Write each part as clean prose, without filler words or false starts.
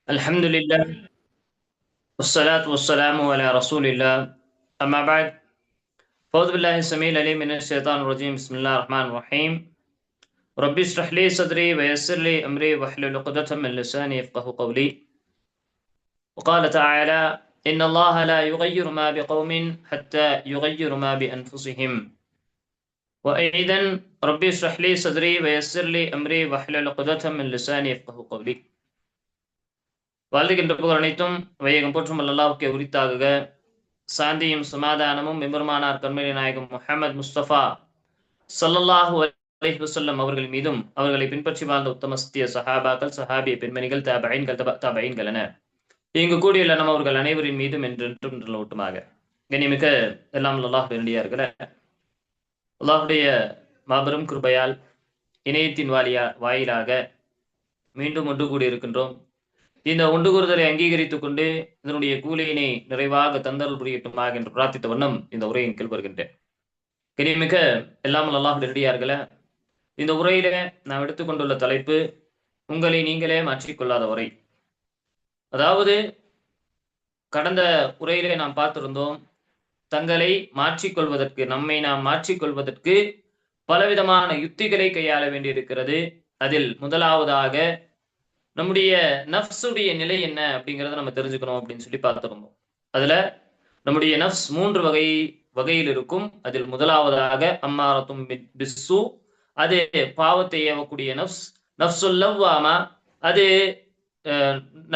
الحمد لله والصلاة والسلام على رسول الله أما بعد فأعوذ بالله السميع العليم من الشيطان الرجيم بسم الله الرحمن الرحيم ربي اشرح لي صدري ويسر لي أمري واحلل عقدة من لساني يفقهوا قولي وقال تعالى إن الله لا يغير ما بقوم حتى يغيروا ما بأنفسهم وأيضا ربي اشرح لي صدري ويسر لي أمري واحلل عقدة من لساني يفقهوا قولي வாழ்கின்ற புகழ் அனைத்தும் வையகம் போற்றும் அல்லாஹ்வுக்கே உரித்தாகுக. சாந்தியும் சமாதானமும் எம்பெருமானார் கண்மணி நாயகம் முஹம்மது முஸ்தபா ஸல்லல்லாஹு அலைஹி வஸல்லம் அவர்கள் மீதும் அவர்களை பின்பற்றி வாழ்ந்த உத்தம சத்திய சஹாபாக்கள் சஹாபிய பெண்மணிகள் தாபைன்கள் தாபைன்கள் என இங்கு கூடியுள்ள நம்ம அவர்கள் அனைவரின் மீதும் என்றென்றும் நிலவட்டுமாக. கண்ணியமிக்க எல்லாம் அல்லாஹ் வேண்டியார்களே, அல்லாஹுடைய மாபெரும் கிருபையால் இணையத்தின் வாயிலாக மீண்டும் ஒன்று கூடி இருக்கின்றோம். இந்த ஒன்று கூறுதலை அங்கீகரித்துக் கொண்டு இதனுடைய கூலியினை நிறைவாக தந்தல் புரியட்டுமாக என்று பிரார்த்தித்த வண்ணம் இந்த உரையின் கீழ் வருகின்றேன். கண்ணியமிக்க எல்லாம் அல்லாஹ் நெருடியார்களே, இந்த உரையில நாம் எடுத்துக்கொண்டுள்ள தலைப்பு உங்களை நீங்களே மாற்றிக்கொள்ளாத உரை. அதாவது கடந்த உரையிலே நாம் பார்த்திருந்தோம், தங்களை மாற்றிக்கொள்வதற்கு நம்மை நாம் மாற்றிக்கொள்வதற்கு பலவிதமான யுக்திகளை கையாள வேண்டியிருக்கிறது. அதில் முதலாவதாக நம்முடைய நஃப்ஸுடைய நிலை என்ன அப்படிங்கிறத நம்ம தெரிஞ்சுக்கணும் அப்படின்னு சொல்லி பார்த்திருந்தோம். அதுல நம்முடைய நஃப்ஸ் 3 வகையில் இருக்கும். அதில் முதலாவதாக அம்மாரத்தும் பிஸ்ஸு, அது பாவத்தை ஏவக்கூடிய நஃப்ஸ். நஃப்ஸுல் லவ்வாமா, அது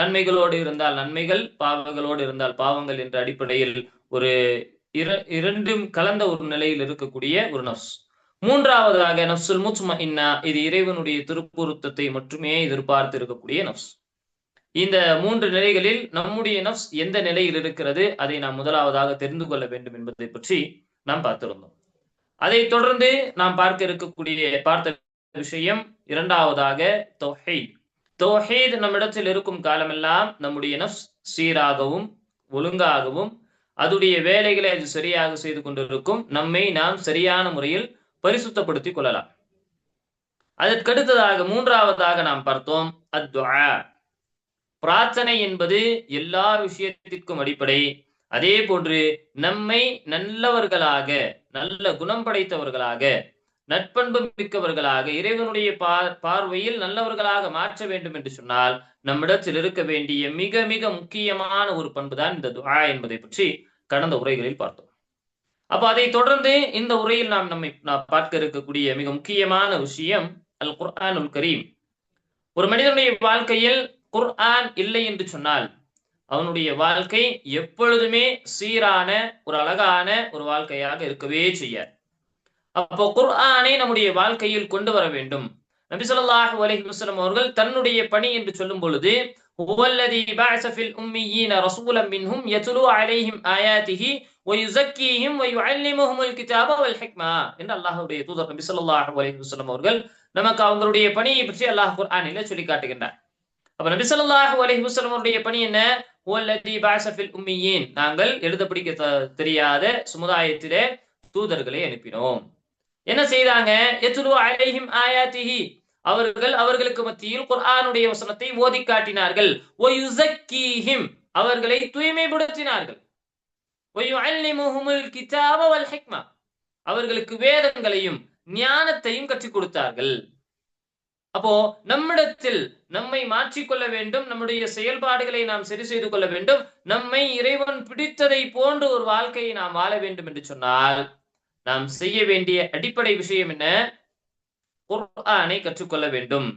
நன்மைகளோடு இருந்தால் நன்மைகள், பாவங்களோடு இருந்தால் பாவங்கள் என்ற அடிப்படையில் ஒரு இரண்டும் கலந்த ஒரு நிலையில் இருக்கக்கூடிய ஒரு நஃப்ஸ். மூன்றாவதாக நஃப்ஸுல் முத்மஇன்னா, இது இறைவனுடைய திருப்பொருத்தத்தை மட்டுமே எதிர்பார்த்து இருக்கக்கூடிய நஃப்ஸ். இந்த 3 நிலைகளில் நம்முடைய நஃப்ஸ் எந்த நிலையில் இருக்கிறது அதை நாம் முதலாவதாக தெரிந்து கொள்ள வேண்டும் என்பதை பற்றி நாம் பார்த்திருந்தோம். அதை தொடர்ந்து நாம் பார்த்த விஷயம் இரண்டாவதாக தௌஹீத். தௌஹீத் நம்மிடத்தில் இருக்கும் காலமெல்லாம் நம்முடைய நஃப்ஸ் சீராகவும் ஒழுங்காகவும் அதுடைய வேலைகளை அது சரியாக செய்து கொண்டிருக்கும். நம்மை நாம் சரியான முறையில் பரிசுத்தப்படுத்திக் கொள்ளலாம். அதற்கடுத்ததாக மூன்றாவதாக நாம் பார்த்தோம் அத்துஆ. பிரார்த்தனை என்பது எல்லா விஷயத்திற்கும் அடிப்படை. அதே போன்று நம்மை நல்லவர்களாக, நல்ல குணம் படைத்தவர்களாக, நட்பண்பு மிக்கவர்களாக, இறைவனுடைய பார்வையில் நல்லவர்களாக மாற்ற வேண்டும் என்று சொன்னால் நம்மிடத்தில் இருக்க வேண்டிய மிக மிக முக்கியமான ஒரு பண்புதான் இந்த துஆ என்பதை பற்றி கடந்த உரைகளில் பார்த்தோம். அப்ப அதை தொடர்ந்து இந்த உரையில் நாம் பார்க்க இருக்கக்கூடிய மிக முக்கியமான விஷயம் அல் குர்ஆனுல் கரீம். ஒரு மனிதனுடைய வாழ்க்கையில் குர்ஆன் இல்லை என்று சொன்னால் அவனுடைய வாழ்க்கை எப்பொழுதுமே சீரான ஒரு அழகான ஒரு வாழ்க்கையாக இருக்கவே செய்யாது. அப்போ குர்ஆனை நம்முடைய வாழ்க்கையில் கொண்டு வர வேண்டும். நபி ஸல்லல்லாஹு அலைஹி வஸல்லம் அவர்கள் தன்னுடைய பணி என்று சொல்லும் பொழுது ஹுவல்லதி பஅஸ ஃபில் உம்மiyyin ரசூலன் மின்ஹும் யத்லூ அலைஹிம் ஆயாத்திஹி வயுஸக்கீஹிம் வயுஅல்லிமுஹுமுல் கிதாப வல் ஹிக்மா என்று அல்லாஹ்வுடைய தூதர் நபி ஸல்லல்லாஹு அலைஹி வஸல்லம் அவர்கள் நமக்கு அவங்களுடைய பணியை பற்றி அல்லாஹ் குர்ஆனிலே சொல்லி காட்டுகின்றார். அப்ப நபி ஸல்லல்லாஹு அலைஹி வஸல்லம் அவருடைய பணி என்ன? ஹுவல்லதி பஅஸ ஃபில் உம்மiyyin, நாங்கள் எழுத படிக்க தெரியாத சமுதாயத்திலே தூதர்களை அனுப்பினோம். என்ன செய்தாங்க? யத்லூ அலைஹிம் ஆயாத்திஹி, அவர்களுக்கு மத்தியில் குர்ஆனுடைய வசனத்தை ஓதி காட்டினார்கள். வயுஸக்கீஹிம், அவர்களை தூய்மைப்படுத்தினார்கள். வயுஅல்லிமுஹுமுல் கிதாப வல் ஹிக்மா, அவர்களுக்கு வேதங்களையும் ஞானத்தையும் கற்றுக் கொடுத்தார்கள். அப்போ நம்மிடத்தில் நம்மை மாற்றிக்கொள்ள வேண்டும், நம்முடைய செயல்பாடுகளை நாம் சரி செய்து கொள்ள வேண்டும், நம்மை இறைவன் பிடித்ததை போன்று ஒரு வாழ்க்கையை நாம் வாழ வேண்டும் என்று சொன்னால் நாம் செய்ய வேண்டிய அடிப்படை விஷயம் என்ன? குர்ஆனை கற்றுக்கொள்ள வேண்டும்.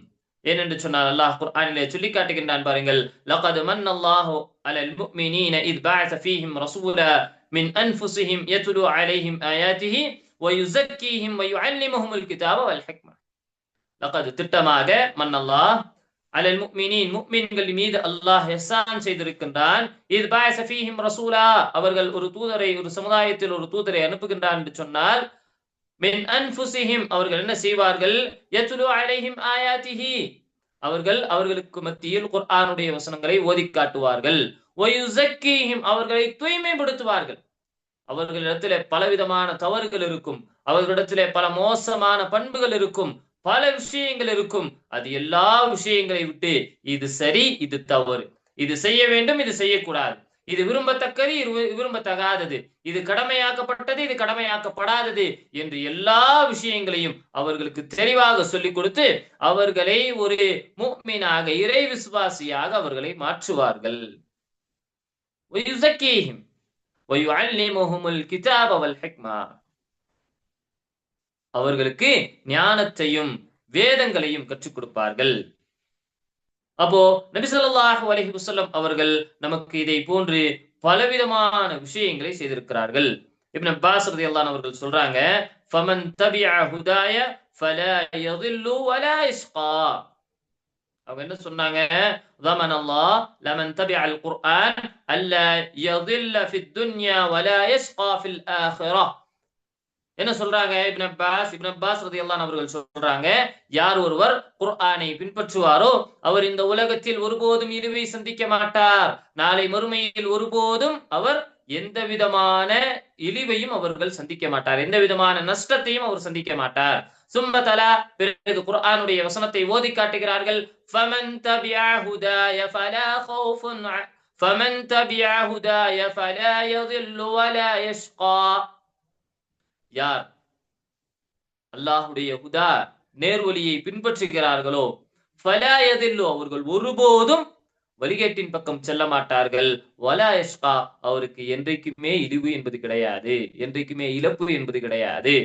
ஏனென்று சொன்னால் அல்லாஹ் குர்ஆனிலே சொல்லி காட்டுகின்றான் பாருங்கள், லகத் மன்னல்லாஹு அலல் முஃமினீன இத் பஅஸ ஃபீஹிம் ரசூலா மின் அன்ஃபுஸிஹிம் யத்லூ அலைஹிம் ஆயாத்திஹி வயுஸக்கீஹிம் வயுஅல்லிமுஹுமுல் கிதாப வல் ஹிக்மா. லகத், திட்டமாக, மன்னல்லாஹ் அலல் முஃமினீன், முஃமின்கள் மீது அல்லாஹ் இஹ்சான் செய்திருக்கின்றான். இத் பஅஸ ஃபீஹிம் ரசூலா, அவர்கள் ஒரு தூதரை, ஒரு சமுதாயத்தில் ஒரு தூதரை அனுப்புகின்றான் என்று சொன்னால் மின் அன்ஃபுஸிஹிம், அவர்கள் என்ன செய்வார்கள்? யத்லூ அலைஹிம் ஆயாத்திஹி, அவர்களுக்கு மத்தியில் குர்ஆனுடைய வசனங்களை ஓதி காட்டுவார்கள். வயுஸக்கீஹிம், அவர்களை தூய்மைப்படுத்துவார்கள். அவர்களிடத்திலே பலவிதமான தவறுகள் இருக்கும், அவர்களிடத்திலே பல மோசமான பண்புகள் இருக்கும், பல விஷயங்கள் இருக்கும். அது எல்லா விஷயங்களை விட்டு இது சரி இது தவறு, இது செய்ய வேண்டும், இது செய்யக்கூடாது, இது விரும்பத்தக்கது, இது விரும்பத்தகாதது, இது கடமையாக்கப்பட்டது, இது கடமையாக்கப்படாதது என்று எல்லா விஷயங்களையும் அவர்களுக்கு தெளிவாக சொல்லிக் கொடுத்து அவர்களை ஒரு முஃமினாக, இறை விசுவாசியாக அவர்களை மாற்றுவார்கள். وَيُزَكِّيهِمْ وَيُعَلِّمُهُمُ الْكِتَابَ وَالْحِكْمَةَ அவர்களுக்கு ஞானத்தையும் வேதங்களையும் கற்றுக் கொடுப்பார்கள். அப்போ நபி ஸல்லல்லாஹு அலைஹி வஸல்லம் அவர்கள் நமக்கு இதை போன்று பலவிதமான விஷயங்களை செய்திருக்கிறார்கள். இப்னு அப்பாஸ் ரலியல்லாஹு அன்ஹு அவர்கள் சொல்றாங்க, ஃபமன் தபிஅ ஹுதாய ஃபலா யதில்லு வலா யஷ்கா. அவங்க என்ன சொன்னாங்க? ضمن الله لمن تبع القرآن ألا يضل في الدنيا ولا يشقى في الآخرة. என்ன சொல்றாங்க இப்னு அப்பாஸ் ரலியல்லாஹு அன்ஹு அவர்கள் சொல்றாங்க, யார் ஒருவர் குர்ஆனை பின்பற்றுவாரோ அவர் இந்த உலகத்தில் ஒருபோதும் இழிவை சந்திக்க மாட்டார், நாளை மறுமையில் ஒருபோதும் அவர் எந்த விதமான இழிவையும் அவர்கள் சந்திக்க மாட்டார், எந்த விதமான நஷ்டத்தையும் அவர் சந்திக்க மாட்டார். சும்ம தலா, பிறகு குர்ஆனுடைய வசனத்தை ஓதி காட்டுகிறார்கள். ஃபமன் தபிஅ ஹுதாய ஃபலா கௌஃபுன் ஃபமன் தபிஅ ஹுதாய ஃபலா யதில்லு வலா யஷ்கா. யார் அல்லாஹ்வுடைய ஹுதா நேர்வழியை பின்பற்றுகிறார்களோ ஃபலா யதில்லு, அவர்கள் ஒருபோதும் வழிகேட்டின் பக்கம் செல்ல மாட்டார்கள், வலா யஷ்கா, அவருக்கு என்றைக்குமே இழிவு என்பது கிடையாது, என்றைக்குமே இழப்பு என்பது கிடையாது.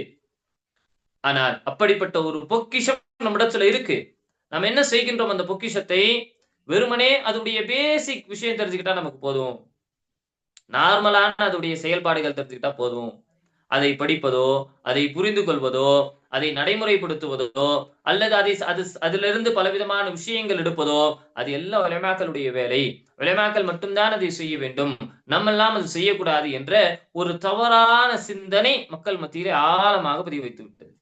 ஆனால் அப்படிப்பட்ட ஒரு பொக்கிஷம் நம்மிடத்துல இருக்கு. நம்ம என்ன செய்கின்றோம்? அந்த பொக்கிஷத்தை வெறுமனே அதனுடைய பேசிக் விஷயம் தெரிஞ்சுக்கிட்டா நமக்கு போதும், நார்மலான அதனுடைய செயல்பாடுகள் தெரிஞ்சுக்கிட்டா போதும். அதை படிப்பதோ, அதை புரிந்து கொள்வதோ, அதை நடைமுறைப்படுத்துவதோ, அல்லது அதிலிருந்து பலவிதமான விஷயங்கள் எடுப்பதோ, அது எல்லாம் உலமாக்களுடைய வேலை. உலமாக்கள் மட்டும்தான் அதை செய்ய வேண்டும், நம்ம எல்லாம் அது செய்யக்கூடாது என்ற ஒரு தவறான சிந்தனை மக்கள் மத்தியிலே ஆழமாக பதிவு வைத்து விட்டது.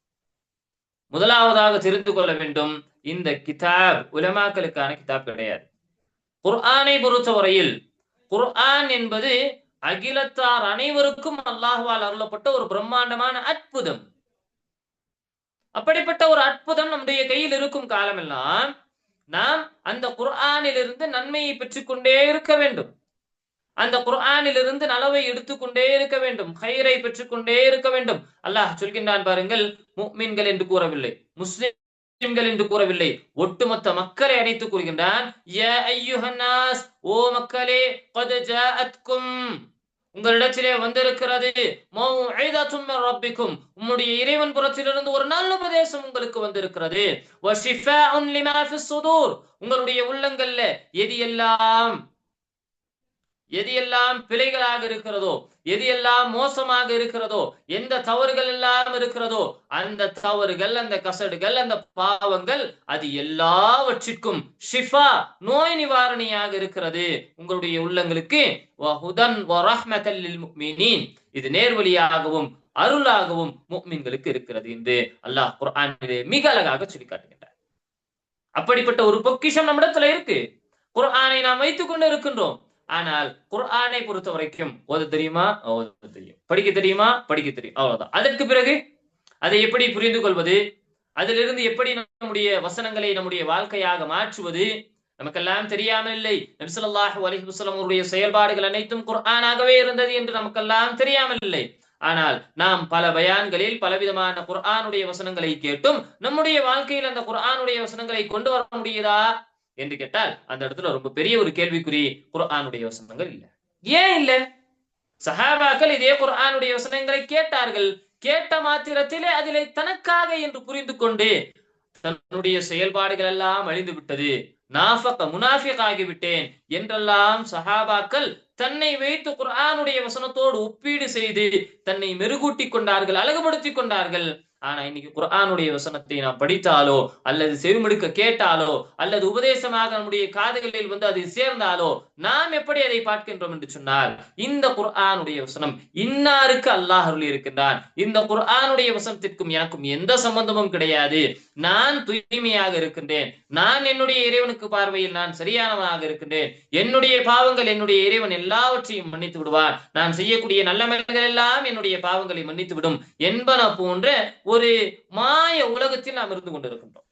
முதலாவதாக தெரிந்து கொள்ள வேண்டும், இந்த கிதாப் உலமாக்களுக்கான கிதாப் கிடையாது. குர்ஆனை பொறுத்தவரையில் குர்ஆன் என்பது அகிலத்தார் அனைவருக்கும் அல்லாஹ்வால் அருளப்பட்ட ஒரு பிரம்மாண்டமான அற்புதம். அப்படிப்பட்ட ஒரு அற்புதம் நம்முடைய கையில் இருக்கும் காலமெல்லாம் நாம் அந்த குர்ஆனிலிருந்து நன்மையை பெற்றுக்கொண்டே இருக்க வேண்டும், அந்த குர்ஆனிலிருந்து நலவை எடுத்துக்கொண்டே இருக்க வேண்டும், ஹைரை பெற்றுக்கொண்டே இருக்க வேண்டும். அல்லாஹ் சொல்கின்றான் பாருங்கள், முஃமின்கள் என்று கூறவில்லை, முஸ்லிம்கள் என்று கூறவில்லை, ஒட்டுமொத்த மக்களை அழைத்து கூறுகின்றான். யா அய்யுஹன் நாஸ், ஓ மக்களே, கத் ஜாஅத்கும், உங்களிடத்திலே வந்திருக்கிறது, மௌஇதத்தும் மின் ரப்பிக்கும், உம்முடைய இறைவன் புறத்திலிருந்து ஒரு நல்ல உபதேசம் உங்களுக்கு வந்திருக்கிறது, வ ஷிஃபாஉன் லிமா ஃபிஸ் ஸுதூர், உங்களுடைய உள்ளங்கள்ல எது எல்லாம் பிழைகளாக இருக்கிறதோ, எது எல்லாம் மோசமாக இருக்கிறதோ, எந்த தவறுகள் எல்லாம் இருக்கிறதோ, அந்த தவறுகள், அந்த கசடுகள், அந்த பாவங்கள், அது எல்லாவற்றிற்கும் ஷிஃபா, நோய் நிவாரணியாக இருக்கிறது உங்களுடைய உள்ளங்களுக்கு. வஹுதன் வரஹ்மத்தல் லில் முஃமினீன், இது நேர்வழியாகவும் அருளாகவும் முஃமின்களுக்கு இருக்கிறது என்று அல்லாஹ் குர்ஆனிலே மிக அழகாக சொல்லி காட்டுகின்றார். அப்படிப்பட்ட ஒரு பொக்கிஷம் நம்மிடத்துல இருக்கு. குர்ஆனை நாம் வைத்துக் கொண்டு இருக்கின்றோம். ஆனால் குர்ஆனை பொறுத்த வரைக்கும் ஓத தெரியுமா? ஓத தெரியும். படிக்க தெரியுமா? படிக்க தெரியும், அவ்வளவுதான். அதற்கு பிறகு அதை எப்படி புரிந்து கொள்வது, அதிலிருந்து எப்படி நம்முடைய வசனங்களை நம்முடைய வாழ்க்கையாக மாற்றுவது நமக்கெல்லாம் தெரியாமல் இல்லை. நபி ஸல்லல்லாஹு அலைஹி வஸல்லம் அவருடைய செயல்பாடுகள் அனைத்தும் குர்ஆனாகவே இருந்தது என்று நமக்கெல்லாம் தெரியாமல் இல்லை. ஆனால் நாம் பல பயான்களில் பலவிதமான குர்ஆனுடைய வசனங்களை கேட்டும் நம்முடைய வாழ்க்கையில் அந்த குர்ஆனுடைய வசனங்களை கொண்டு வர முடியுதா என்று கேட்டால் அந்த இடத்துல ரொம்ப பெரிய ஒரு கேள்விக்குறி. குர்ஆனுடைய வசனங்கள் இல்ல. ஏன் இல்ல? சஹாபாக்கள் இதே குர்ஆனுடைய வசனங்களை கேட்டார்கள், கேட்ட மாத்திரத்திலே அதிலே தனக்காக என்று புரிந்து கொண்டு தன்னுடைய செயல்பாடுகள் எல்லாம் அழிந்து விட்டது, முனாஃபிக் ஆகிவிட்டேன் என்றெல்லாம் சஹாபாக்கள் தன்னை வைத்து குர்ஆனுடைய வசனத்தோடு ஒப்பீடு செய்து தன்னை மெருகூட்டி கொண்டார்கள், அழகுபடுத்திக் கொண்டார்கள். ஆனா இன்னைக்கு குர்ஆனுடைய வசனத்தை நாம் படித்தாலோ அல்லது செவிமடுக்க கேட்டாலோ அல்லது உபதேசமாக நம்முடைய காதுகளில் வந்து அது சேர்ந்தாலோ நாம் எப்படி அதை பார்க்கின்றோம் என்று சொன்னால், இந்த குர்ஆனுடைய வசனம் இன்னாருக்கு அல்லாஹ் அருளி இருக்கின்றான், இந்த குர்ஆனுடைய வசனத்திற்கும் எனக்கும் எந்த சம்பந்தமும் கிடையாது, நான் தூய்மையாக இருக்கின்றேன், நான் என்னுடைய இறைவனுக்கு பார்வையில் நான் சரியானவனாக இருக்கின்றேன், என்னுடைய பாவங்கள் என்னுடைய இறைவன் எல்லாவற்றையும் மன்னித்து விடுவார், நான் செய்யக்கூடிய நல்ல மனிதர்கள் எல்லாம் என்னுடைய பாவங்களை மன்னித்து விடும் என்பன போன்ற ஒரு மாய உலகத்தில் நாம் இருந்து கொண்டிருக்கின்றோம்.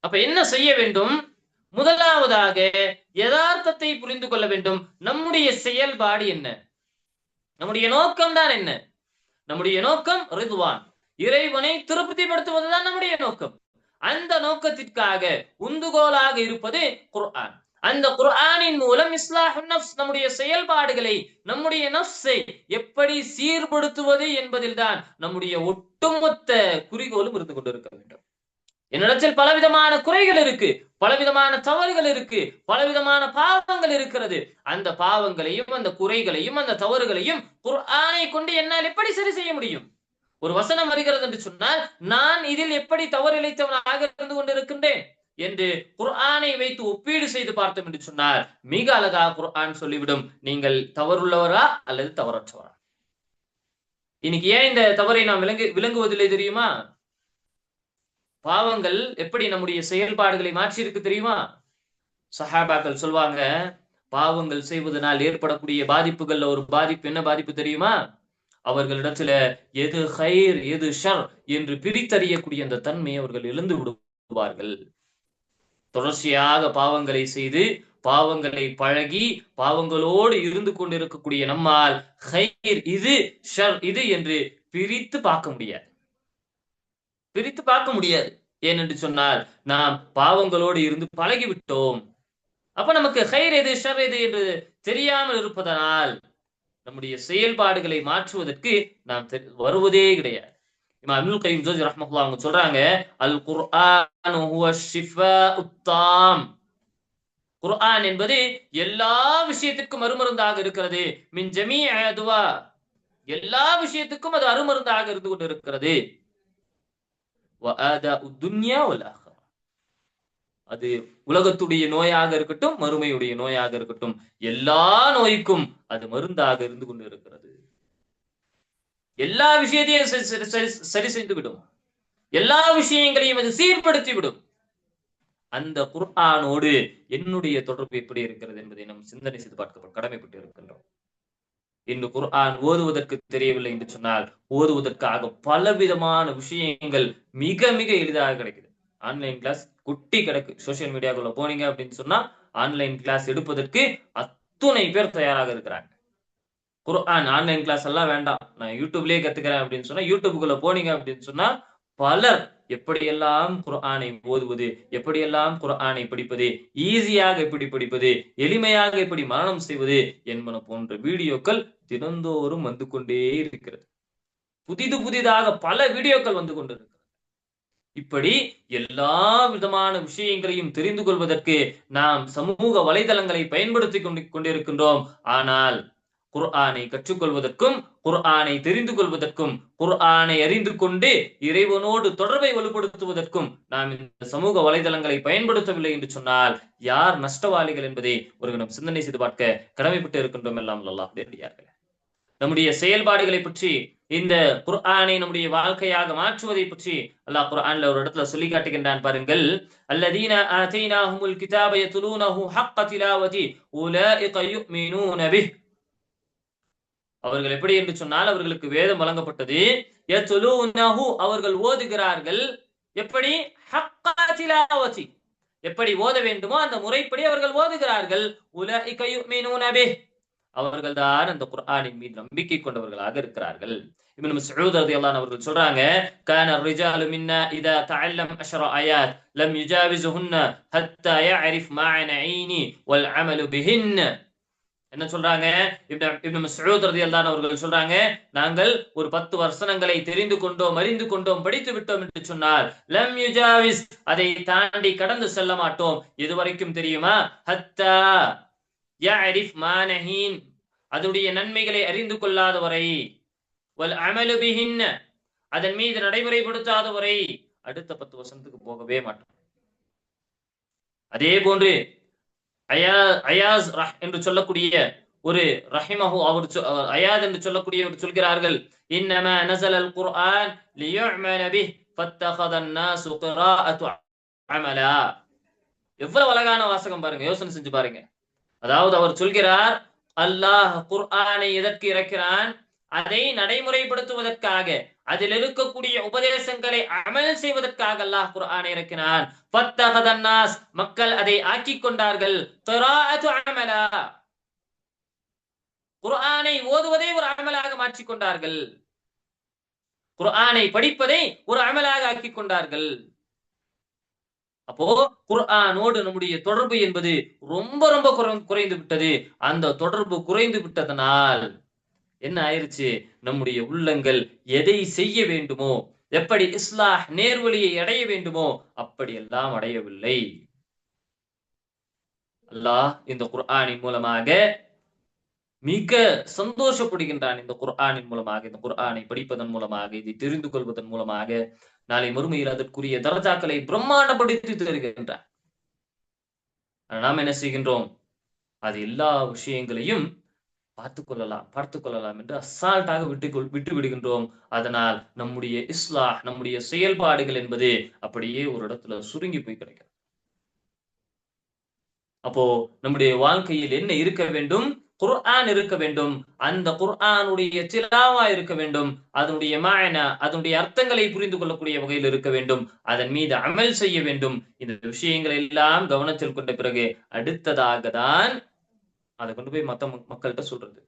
அப்ப என்ன செய்ய வேண்டும்? முதலாவதாக யதார்த்தத்தை புரிந்து கொள்ள வேண்டும். நம்முடைய செயல்பாடு என்ன? நம்முடைய நோக்கம் தான் என்ன? நம்முடைய நோக்கம் ரிதுவான், இறைவனை திருப்திப்படுத்துவதுதான் நம்முடைய நோக்கம். அந்த நோக்கத்திற்காக உந்துகோலாக இருப்பது குர்ஆன். அந்த குர்ஆனின் மூலம் இஸ்லாஹுன் நஃப்ஸ், நம்முடைய செயல்பாடுகளை, நம்முடைய நஃப்ஸை எப்படி சீர்படுத்துவது என்பதில் தான் நம்முடைய ஒட்டுமொத்த குறிக்கோளும் இருந்து கொண்டிருக்க வேண்டும். என்னிடத்தில் பலவிதமான குறைகள் இருக்கு, பலவிதமான தவறுகள் இருக்கு, பலவிதமான பாவங்கள் இருக்கிறது. அந்த பாவங்களையும் அந்த குறைகளையும் அந்த தவறுகளையும் குர்ஆனை கொண்டு என்னால் எப்படி சரி செய்ய முடியும்? ஒரு வசனம் வருகிறது என்று சொன்னால் நான் இதில் எப்படி தவறு இழைத்தவனாக இருந்து கொண்டிருக்கின்றேன் என்று குர்ஆனை வைத்து ஒப்பீடு செய்து பார்த்தோம் என்று சொன்னால் மிக அழகாக குர்ஆன் சொல்லிவிடும், நீங்கள் தவறுள்ளவரா அல்லது தவறற்றவரா. இன்னைக்கு ஏன் இந்த தவறை நாம் விளங்குவதில்லை தெரியுமா? பாவங்கள் எப்படி நம்முடைய செயல்பாடுகளை மாற்றி இருக்கு தெரியுமா? சஹாபாக்கள் சொல்வாங்க, பாவங்கள் செய்வதனால் ஏற்படக்கூடிய பாதிப்புகள்ல ஒரு பாதிப்பு என்ன பாதிப்பு தெரியுமா? அவர்களிடத்துல எது ஹைர் எது ஷர் என்று பிரித்தறியக்கூடிய அந்த தன்மையை அவர்கள் இழந்து விடுவார்கள். தொடர்ச்சியாக பாவங்களை செய்து பாவங்களை பழகி பாவங்களோடு இருந்து கொண்டிருக்கக்கூடிய நம்மால் ஹைர் இது ஷர் இது என்று பிரித்து பார்க்க முடியாது. பிரித்து பார்க்க முடியாது. ஏனென்று சொன்னால் நாம் பாவங்களோடு இருந்து பழகிவிட்டோம். அப்ப நமக்கு ஹைர் எது ஷர் எது என்று தெரியாமல் இருப்பதனால் நம்முடைய செயல்பாடுகளை மாற்றுவதற்கு நாம் வருவதே கிடையாது. இமாம் இப்னுல் கய்யிம் ஜௌஸி ரஹ்மத்துல்லாஹி அவங்க சொல்றாங்க, அல் குர்ஆன் ஹுவ ஷிஃபாஉத் தாம். குர்ஆன் என்பது எல்லா விஷயத்திற்கும் அருமருந்தாக இருக்கிறது. மின் ஜமீஇ அதுவா, எல்லா விஷயத்துக்கும் அது அருமருந்தாக இருந்து கொண்டிருக்கிறது. அது உலகத்துடைய நோயாக இருக்கட்டும், மறுமையுடைய நோயாக இருக்கட்டும், எல்லா நோய்க்கும் அது மருந்தாக இருந்து கொண்டு இருக்கிறது. எல்லா விஷயத்தையும் சரி செய்து விடும், எல்லா விஷயங்களையும் அது சீர்படுத்தி விடும். அந்த குர்ஆனோடு என்னுடைய தொடர்பு எப்படி இருக்கிறது என்பதை நாம் சிந்தனை செய்து பார்க்க கடமைப்பட்டு இருக்கின்றோம். இன்று குர்ஆன் ஓதுவதற்கு தெரியவில்லை என்று சொன்னால் ஓதுவதற்காக பலவிதமான விஷயங்கள் மிக மிக எளிதாக கிடைக்குது. ஆன்லைன் கிளாஸ் குட்டி கிடக்கு. சோசியல் மீடியாக்குள்ள போனீங்க அப்படின்னு சொன்னா ஆன்லைன் கிளாஸ் எடுப்பதற்கு அத்துணை பேர் தயாராக இருக்கிறாங்க. குர்ஆன் ஆன்லைன் கிளாஸ் எல்லாம் வேண்டாம், நான் யூடியூப்லயே கத்துக்கிறேன் அப்படின்னு சொன்னா யூடியூபுக்குள்ள போனீங்க அப்படின்னு சொன்னா பலர் எப்படியெல்லாம் குர்ஆனை ஓதுவது, எப்படியெல்லாம் குர்ஆனை படிப்பது, ஈஸியாக எப்படி படிப்பது, எளிமையாக எப்படி மரணம் செய்வது என்பன போன்ற வீடியோக்கள் தினந்தோறும் வந்து கொண்டே இருக்கிறது. புதிதாக பல வீடியோக்கள் வந்து கொண்டிருக்கிறது. இப்படி எல்லா விதமான விஷயங்களையும் தெரிந்து கொள்வதற்கு நாம் சமூக வலைதளங்களை பயன்படுத்தி கொண்டிருக்கின்றோம். ஆனால் குர்ஆனை கற்றுக்கொள்வதற்கும் குர்ஆனை தெரிந்து கொள்வதற்கும் குர்ஆனை அறிந்து கொண்டு இறைவனோடு தொடர்பை வலுப்படுத்துவதற்கும் நாம் இந்த சமூக வலைதளங்களை பயன்படுத்தவில்லை என்று சொன்னால் யார் நஷ்டவாளிகள் என்பதை ஒரு நாம் சிந்தனை செய்து பார்க்க கடமைப்பட்டு இருக்கின்றோம். எல்லாம் அல்லாஹ்வுடையார்களே, நம்முடைய செயல்பாடுகளை பற்றி, இந்த குர்ஆனை நம்முடைய வாழ்க்கையாக மாற்றுவதை பற்றி அல்லாஹ் குர்ஆன்ல ஒரு இடத்துல சொல்லி காட்டுகின்றான் பாருங்கள். அல்லதீன ஆதைனாஹுமுல் கிதாப யத்லூனஹு ஹக்க திலாவதி உலாயிக யுமினூன பிஹ். அவர்கள் எப்படி என்று சொன்னால் அவர்களுக்கு வேதம் வழங்கப்பட்டது. யத்லூனஹு, அவர்கள் ஓதுகிறார்கள். எப்படி? ஹக்க திலாவதி, எப்படி ஓத வேண்டுமோ அந்த முறைப்படி அவர்கள் ஓதுகிறார்கள். உலாயிக யுமினூன பிஹ், அவர்கள் தான் அந்த குர்ஆனின் மீது நம்பிக்கை கொண்டவர்களாக இருக்கிறார்கள். இப்னு மஸ்ஊத் ரலியல்லாஹு அன்ஹு அவர்கள் சொல்றாங்க, கான الرجال منا اذا تعلم 10 آيات لم يجاوزهن حتى يعرف معنى عيني والعمل بهن. என்ன சொல்றாங்க? இப்னு மஸ்ஊத் ரலியல்லாஹு அன்ஹு அவர்கள் சொல்றாங்க, நாங்கள் ஒரு 10 வசனங்களை தெரிந்து கொண்டோம், அறிந்து கொண்டோம், படித்து விட்டோம் என்று சொன்னால் லம் யுஜாவிஸ், அதை தாண்டி கடந்து செல்ல மாட்டோம். எது வரைக்கும் தெரியுமா? ஹத்தா يعرف معنى، அதனுடைய நன்மைகளை அறிந்து கொள்ளாத வரை, வல் அமலு பிஹின், அதன் மீது நடைமுறைப்படுத்தாத வரை அடுத்த 10 வசனத்துக்கு போகவே மாட்டோம். அதே போன்று அயாஸ் என்று சொல்லக்கூடிய ஒரு ரஹிமஹு அவர் அயாத் என்று சொல்லக்கூடியவர் சொல்கிறார்கள், இன்னமா நஸலல் குர்ஆன் லியுஅமல பிஹ் ஃபத்தகதன் நாஸ் கிராஅத்து அமலா. எவ்வளவு அழகான வாசகம் பாருங்க, யோசனை செஞ்சு பாருங்க. அதாவது அவர் சொல்கிறார், அல்லாஹ் குர்ஆனை எதற்கு இறக்கிறான்? அதை நடைமுறைப்படுத்துவதற்காக, அதில் இருக்கக்கூடிய உபதேசங்களை அமல் செய்வதற்காக அல்லாஹ் குர்ஆனை இறக்கினான். ஃபத்தகதன் நாஸ், மக்கள் அதை ஆக்கிக் கொண்டார்கள். கிராஅத்து அமலா, குர்ஆனை ஓதுவதை ஒரு அமலாக மாற்றிக் கொண்டார்கள். குர்ஆனை படிப்பதை ஒரு அமலாக ஆக்கிக் கொண்டார்கள். அப்போ குர்ஆனோடு நம்முடைய தொடர்பு என்பது ரொம்ப ரொம்ப குறைந்து விட்டது. அந்த தொடர்பு குறைந்து விட்டதனால் என்ன ஆயிருச்சு? நம்முடைய உள்ளங்கள் எதை செய்ய வேண்டுமோ, எப்படி இஸ்லாஹ் நேர்வழியை அடைய வேண்டுமோ அப்படி எல்லாம் அடையவில்லை. அல்லாஹ் இந்த குர்ஆனின் மூலமாக மிக சந்தோஷப்படுகின்றான். இந்த குர்ஆனின் மூலமாக, இந்த குர்ஆனை படிப்பதன் மூலமாக, இதை தெரிந்து கொள்வதன் மூலமாக நாளை மறுமையில் அதற்குரிய தரஜாக்களை பிரம்மாண்டப்படுத்தி தருகின்றான். நாம் என்ன செய்கின்றோம்? அது எல்லா விஷயங்களையும் பார்த்துக் கொள்ளலாம் என்று அசால்ட்டாக விட்டு விடுகின்றோம். அதனால் நம்முடைய இஸ்லாஹ், நம்முடைய செயல்பாடுகள் என்பது அப்படியே ஒரு இடத்துல சுருங்கி போய் கிடைக்கிறது. அப்போ நம்முடைய வாழ்க்கையில் என்ன இருக்க வேண்டும்? குர்ஆன் இருக்க வேண்டும். அந்த குர்ஆனுடைய திலாவா இருக்க வேண்டும். அதனுடைய மாயனா, அதனுடைய அர்த்தங்களை புரிந்து கொள்ளக்கூடிய வகையில் இருக்க வேண்டும். அதன் மீது அமல் செய்ய வேண்டும். இந்த விஷயங்களை எல்லாம் கவனத்தில் கொண்ட பிறகு அடுத்ததாக தான் அதை கொண்டு போய் மத்த மக்கள்கிட்ட சொல்றது.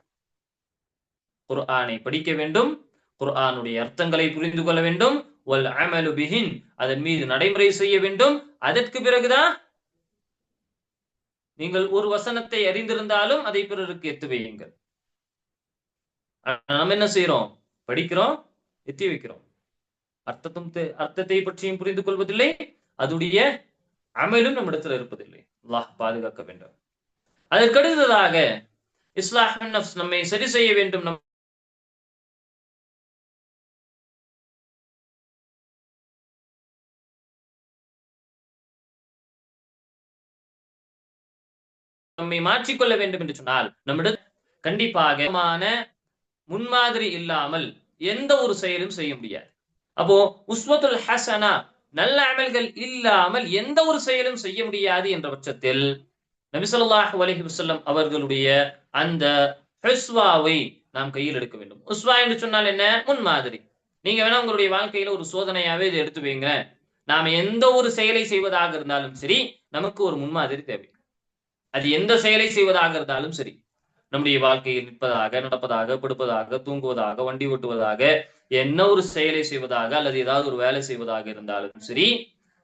குர்ஆனை படிக்க வேண்டும், குர்ஆனுடைய அர்த்தங்களை புரிந்து கொள்ள வேண்டும், வல் அமலு பிஹின், அதன் மீது நடைமுறை செய்ய வேண்டும். அதற்கு பிறகுதான் நீங்கள் ஒரு வசனத்தை அறிந்திருந்தாலும் அதை பிறருக்கு எத்தி வையுங்கள். நம்ம என்ன செய்யறோம்? படிக்கிறோம், எத்தி வைக்கிறோம். அர்த்தத்தை பற்றியும் புரிந்து கொள்வதில்லை, அதுடைய அமலும் நம்மிடத்தில் இருப்பதில்லை. அல்லாஹ் பாதுகாக்க வேண்டும். அதற்கடுத்ததாக இஸ்லாஹுன் நஃப்ஸ், நம்மை சரி செய்ய வேண்டும், நம்மை மாற்றிக்கொள்ள வேண்டும் என்று சொன்னால் நம்மிடம் கண்டிப்பாக முன்மாதிரி இல்லாமல் எந்த ஒரு செயலும் செய்ய முடியாது. அப்போ உஸ்வத்துல் ஹசனா, நல்ல அமல்கள் இல்லாமல் எந்த ஒரு செயலும் செய்ய முடியாது என்ற பட்சத்தில் நபி ஸல்லல்லாஹு அலைஹி வஸல்லம் அவர்களுடைய அந்த உஸ்வாவை நாம் கையில் எடுக்க வேண்டும். உஸ்வா என்று சொன்னால் என்ன? முன்மாதிரி. நீங்க வேணா உங்களுடைய வாழ்க்கையில ஒரு சோதனையாவே இதை எடுத்து வைங்க. நாம எந்த ஒரு செயலை செய்வதாக இருந்தாலும் சரி, நமக்கு ஒரு முன்மாதிரி தேவை. அது எந்த செயலை செய்வதாக இருந்தாலும் சரி, நம்முடைய வாழ்க்கையில் நிற்பதாக, நடப்பதாக, படுப்பதாக, தூங்குவதாக, வண்டி ஓட்டுவதாக, என்ன ஒரு செயலை செய்வதாக அல்லது ஏதாவது ஒரு வேலை செய்வதாக இருந்தாலும் சரி,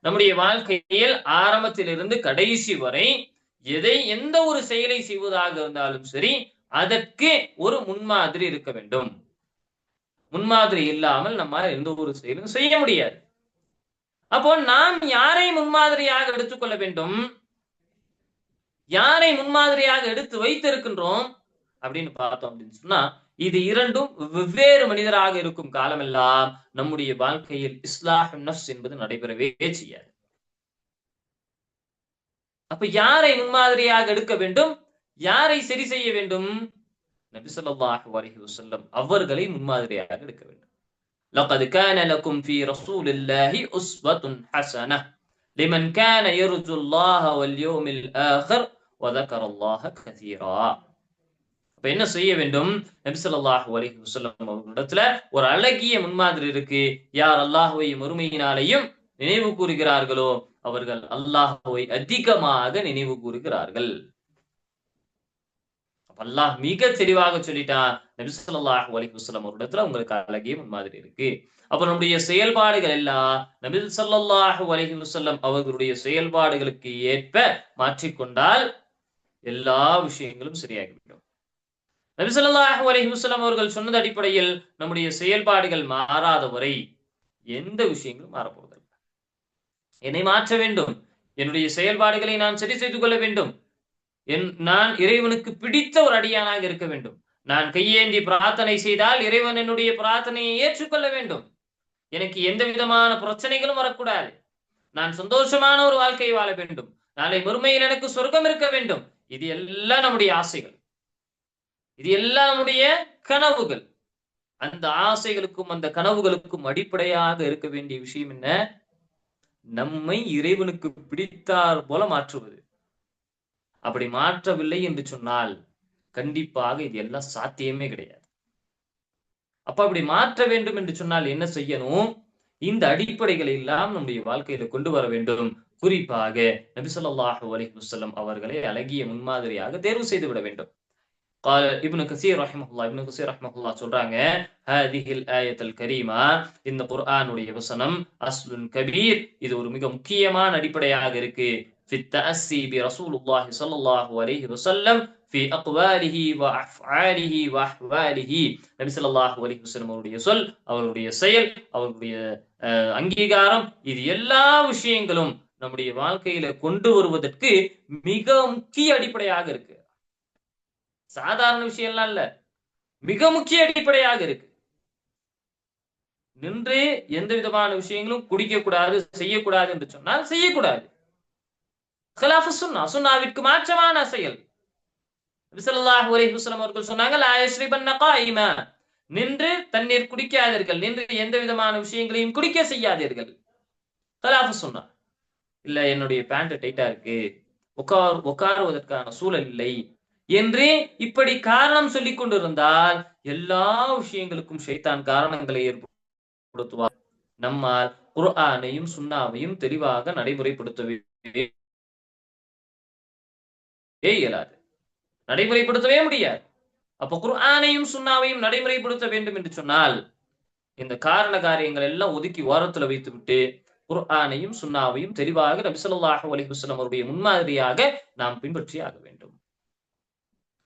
நம்முடைய வாழ்க்கையில் ஆரம்பத்திலிருந்து கடைசி வரை எந்த ஒரு செயலை செய்வதாக இருந்தாலும் சரி, அதற்கு ஒரு முன்மாதிரி இருக்க வேண்டும். முன்மாதிரி இல்லாமல் நம்ம எந்த ஒரு செயலும் செய்ய முடியாது. அப்போ நாம் யாரை முன்மாதிரியாக எடுத்துக்கொள்ள வேண்டும், யாரை முன்மாதிரியாக எடுத்து வைத்திருக்கின்றோம் அப்படின்னு பார்த்தோம் அப்படின்னு சொன்னா, இது இரண்டும் வெவ்வேறு மனிதராக இருக்கும் காலமெல்லாம் நம்முடைய வாழ்க்கையில் இஸ்லாஹுன் நஃப்ஸ் என்பது நடைபெறவே செய்யாது. அப்ப யாரை முன்மாதிரியாக எடுக்க வேண்டும், யாரை சரி செய்ய வேண்டும்? நபி ஸல்லல்லாஹு அலைஹி வஸல்லம் அவர்களை முன்மாதிரியாக எடுக்க வேண்டும். லகத் கான லகும் ஃபீ ரசூலில்லாஹி உஸ்வத்துன் ஹஸனஹ் லிமன் கான யர்ஜுல்லாஹ வல் யௌமில் ஆகிர் வ ذكرல்லாஹ கஸீரா. அப்ப என்ன செய்ய வேண்டும்? நபி ஸல்லல்லாஹு அலைஹி வஸல்லம் அவர்களிடத்துல ஒரு அழகிய முன்மாதிரி இருக்கு. யார் அல்லாஹ்வையும் மறுமையினாலையும் நினைவு கூறுகிறார்களோ அவர்கள் அல்லாஹ்வை அதிகமாக நினைவு கூறுகிறார்கள். அல்லாஹ் மிக தெளிவாக சொல்லிட்டான், நபி ஸல்லல்லாஹு அலைஹி வஸல்லம் அவர்களிடத்துல உங்களுக்கு அழகிய முன்மாதிரி இருக்கு. அப்ப நம்முடைய செயல்பாடுகள் எல்லாம் நபி ஸல்லல்லாஹு அலைஹி வஸல்லம் அவர்களுடைய செயல்பாடுகளுக்கு ஏற்ப மாற்றிக்கொண்டால் எல்லா விஷயங்களும் சரியாகிவிடும். நபி ஸல்லல்லாஹு அலைஹி வஸல்லம் அவர்கள் சொன்னது அடிப்படையில் நம்முடைய செயல்பாடுகள் மாறாத வரை எந்த விஷயங்களும் மாறப்போவதில்லை. என்னை மாற்ற வேண்டும், என்னுடைய செயல்பாடுகளை நான் சரி செய்து கொள்ள வேண்டும், நான் இறைவனுக்கு பிடித்த ஒரு அடியானாக இருக்க வேண்டும். நான் கையேந்தி பிரார்த்தனை செய்தால் இறைவன் என்னுடைய பிரார்த்தனையை ஏற்றுக்கொள்ள வேண்டும். எனக்கு எந்த விதமான பிரச்சனைகளும் வரக்கூடாது. நான் சந்தோஷமான ஒரு வாழ்க்கையை வாழ வேண்டும். நாளை மறுமையில் எனக்கு சொர்க்கம் இருக்க வேண்டும். இது எல்லாம் நம்முடைய ஆசைகள், இது எல்லாம் நம்முடைய கனவுகள். அந்த ஆசைகளுக்கும் அந்த கனவுகளுக்கும் அடிப்படையாக இருக்க வேண்டிய விஷயம் என்ன? நம்மை இறைவனுக்கு பிடித்தார் போல மாற்றுவது. அப்படி மாற்றவில்லை என்று சொன்னால் கண்டிப்பாக இது எல்லாம் சாத்தியமே கிடையாது. அப்ப அப்படி மாற்ற வேண்டும் என்று சொன்னால் என்ன செய்யணும்? இந்த அடிப்படைகளை எல்லாம் நம்முடைய வாழ்க்கையில கொண்டு வர வேண்டும். குறிப்பாக நபி ஸல்லல்லாஹு அலைஹி வஸல்லம் அவர்களை அழகிய முன்மாதிரியாக தேர்வு செய்து விட வேண்டும். قال இப்னு கஸீர் ரஹ்மஹுல்லாஹ் சொல்றாங்க, ஹாதிஹில் ஆயத்துல் கரீமா, இந்த குர்ஆனுடைய வசனம் அஸ்லுன் கபீர், இது ஒரு மிக முக்கியமான அடிப்படையாக இருக்கு. ஃபி தஅஸ்ஸி பி ரசூலுல்லாஹி ஸல்லல்லாஹு அலைஹி வஸல்லம் ஃபி அக்வாலிஹி வ அஃஆலிஹி வ அஹ்வாலிஹி. நபி ஸல்லல்லாஹு அலைஹி வஸல்லம் அவருடைய சொல், அவருடைய செயல், அவருடைய அங்கீகாரம், இது எல்லா விஷயங்களும் நம்முடைய வாழ்க்கையில கொண்டு வருவதற்கு மிக முக்கிய அடிப்படையாக இருக்கு. சாதாரண விஷயம் எல்லாம் இல்ல, மிக முக்கிய அடிப்படையாக இருக்கு. நின்று எந்த விதமான விஷயங்களும் குடிக்க கூடாது, செய்யக்கூடாது என்று சொன்னால் செய்யக்கூடாது. கிலாஃபு சுன்னா, சுன்னாவிற்கு மாற்றமான செயல். நபி ஸல்லல்லாஹு அலைஹி வஸல்லம் அவர்கள் சொன்னாங்க, லா யஷ்ரிபன்ன காயிமா, நின்று தண்ணீர் குடிக்காதீர்கள், நின்று எந்த விதமான விஷயங்களையும் குடிக்க செய்யாதீர்கள். கிலாஃபு சுன்னா. இல்ல என்னுடைய பேண்ட் டைட்டா இருக்கு, உட்காருவதற்கான சூழல் இல்லை என்று இப்படி காரணம் சொல்லிக் கொண்டிருந்தால் எல்லா விஷயங்களுக்கும் ஷைத்தான் காரணங்களை ஏற்படுத்துவார். நம்மால் குர்ஆனையும் சுன்னாவையும் தெளிவாக நடைமுறைப்படுத்தவே இயலாது, நடைமுறைப்படுத்தவே முடியாது. அப்ப குர்ஆனையும் சுன்னாவையும் நடைமுறைப்படுத்த வேண்டும் என்று சொன்னால் இந்த காரண காரியங்கள் எல்லாம் ஒதுக்கி ஓரத்துல வைத்து விட்டு குர்ஆனையும் சுன்னாவையும் தெளிவாக நபி ஸல்லல்லாஹு அலைஹி வஸல்லம் அவருடைய முன்மாதிரியாக நாம் பின்பற்றி ஆக வேண்டும்.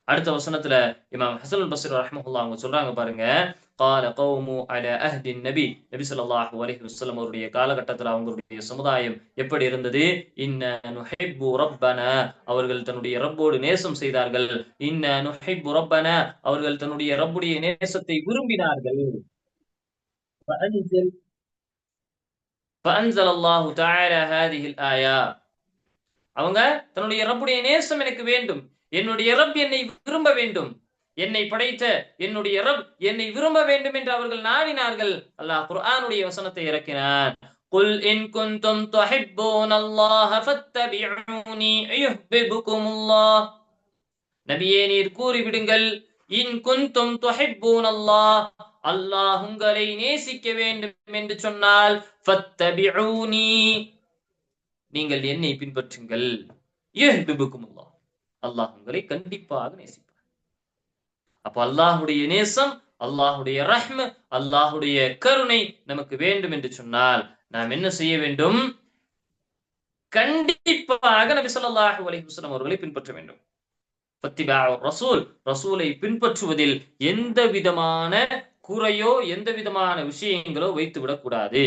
அடுத்த வசனத்துல இமாம் ஹஸன் அல் பஸ்ரி ரஹ்மஹுல்லாஹ் அவங்க சொல்றாங்க பாருங்க, قال قوم على عهد النبي, நபி ஸல்லல்லாஹு அலைஹி வஸல்லம் அவருடைய காலகட்டத்துல அவங்களுடைய சமுதாயம் எப்படி இருந்தது? இன்ன நுஹிப்பு ரப்பனா, அவர்கள் தன்னுடைய ரப்போடு நேசம் செய்தார்கள். இன்ன நுஹிப்பு ரப்பனா, அவர்கள் தன்னுடைய ரப்புடைய நேசத்தை விரும்பினார்கள். فأنزل الله تعالى هذه الآية, அவங்க தன்னுடைய ரப்புடைய நேசம் எனக்கு வேண்டும், என்னுடைய ரப் என்னை விரும்ப வேண்டும், என்னை படைத்த என்னுடைய ரப் என்னை விரும்ப வேண்டும் என்று அவர்கள் நாடினார்கள். அல்லாஹ் குர்ஆனுடைய வசனத்தை இறக்கினான். குல் இன் குன்தும் துஹிப்பூனல்லாஹ ஃபத்தபிஊனி யுஹ்பிபுகுமுல்லாஹ், நபியே நீர் கூறிவிடுங்கள், இன் குன்தும் துஹிப்பூனல்லாஹ், அல்லாஹ் உங்களை நேசிக்க வேண்டும் என்று சொன்னால் ஃபத்தபிஊனி, நீங்கள் என்னை பின்பற்றுங்கள், யுஹ்பிபுகுமுல்லாஹ், அல்லாஹ் உங்களை கண்டிப்பாக நேசிப்பார். அப்ப அல்லாஹ்வுடைய நேசம், அல்லாஹ்வுடைய ரஹ்ம, அல்லாஹ்வுடைய கருணை நமக்கு வேண்டும் என்று சொன்னால் நாம் என்ன செய்ய வேண்டும்? கண்டிப்பாக நபி ஸல்லல்லாஹு அலைஹி வஸல்லம் அவர்களை பின்பற்ற வேண்டும். ஃபத்திபாஉ ரசூல், ரசூலை பின்பற்றுவதில் எந்த விதமான குறையோ எந்த விதமான விஷயங்களோ வைத்து விடக்கூடாது.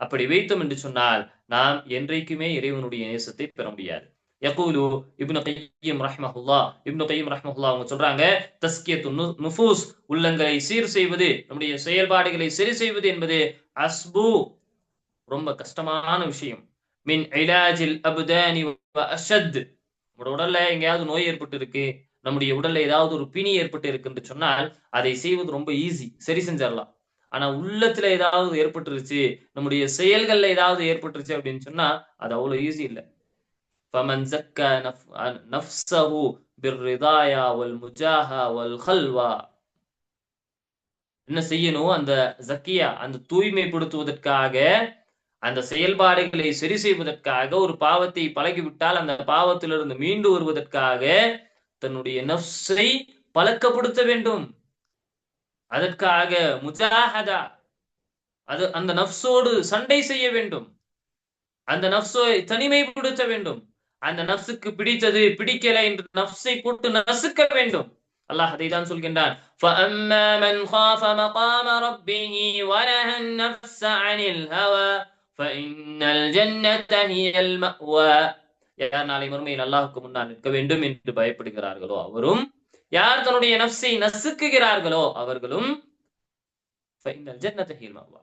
அப்படி வைத்தோம் என்று சொன்னால் நாம் என்றைக்குமே இறைவனுடைய நேசத்தை பெற முடியாது. யகூலு இப்னு கய்யிம் ரஹ்மஹுல்லாஹ், இப்னு கய்யிம் ரஹ்மஹுல்லாஹ் அவங்க சொல்றாங்க, தஸ்கியத்து நுஃபூஸ், உள்ளங்களை சீர் செய்வது, நம்முடைய செயல்பாடுகளை சரி செய்வது என்பது அஸ்பு, ரொம்ப கஷ்டமான விஷயம். மின் இலாஜில் அப்தானி வ அஷத், நம்முடைய உடல்ல எங்கேயாவது நோய் ஏற்பட்டு இருக்கு, நம்முடைய உடல்ல ஏதாவது ஒரு பிணி ஏற்பட்டு இருக்கு என்று சொன்னால் அதை செய்வது ரொம்ப ஈஸி, சரி செஞ்சிடலாம். ஆனா உள்ளத்துல ஏதாவது ஏற்பட்டுருச்சு, நம்முடைய செயல்கள்ல ஏதாவது ஏற்பட்டுருச்சு அப்படின்னு சொன்னா அது அவ்வளவு ஈஸி இல்ல. فمن زكى نفسه بالرضايا والمجاهة والخلوة, என்ன செய்யணும்? அந்த ஜக்கியா, அந்த தூய்மைப்படுத்துவதற்காக, அந்த செயல்பாடுகளை சரி செய்வதற்காக, ஒரு பாவத்தை பழகிவிட்டால் அந்த பாவத்திலிருந்து மீண்டு வருவதற்காக தன்னுடைய நஃப்ஸை பழக்கப்படுத்த வேண்டும். அதற்காக முஜாஹதா, அது அந்த நஃப்ஸோடு சண்டை செய்ய வேண்டும், அந்த நஃப்ஸை தனிமைப்படுத்த வேண்டும், அந்த நஃப்ஸுக்கு பிடித்தது பிடிக்கல என்று நஃப்ஸை போட்டு நசுக்க வேண்டும். அல்லாஹ் அதை தான் சொல்கின்றான், فَأَمَّا مَنْ خَافَ مَقَامَ رَبِّهِ وَنَهَى النَّفْسَ عَنِ الْهَوَى فَإِنَّ الْجَنَّةَ هِيَ الْمَأْوَى. யார் நாளை மறுமையில் அல்லாஹ்வுக்கு முன்னால் நிற்க வேண்டும் என்று பயப்படுகிறார்களோ அவரும், யார் தன்னுடைய நஃப்ஸை நசுக்குகிறார்களோ அவர்களும், فَإِنَّ الْجَنَّةَ هِيَ الْمَأْوَى,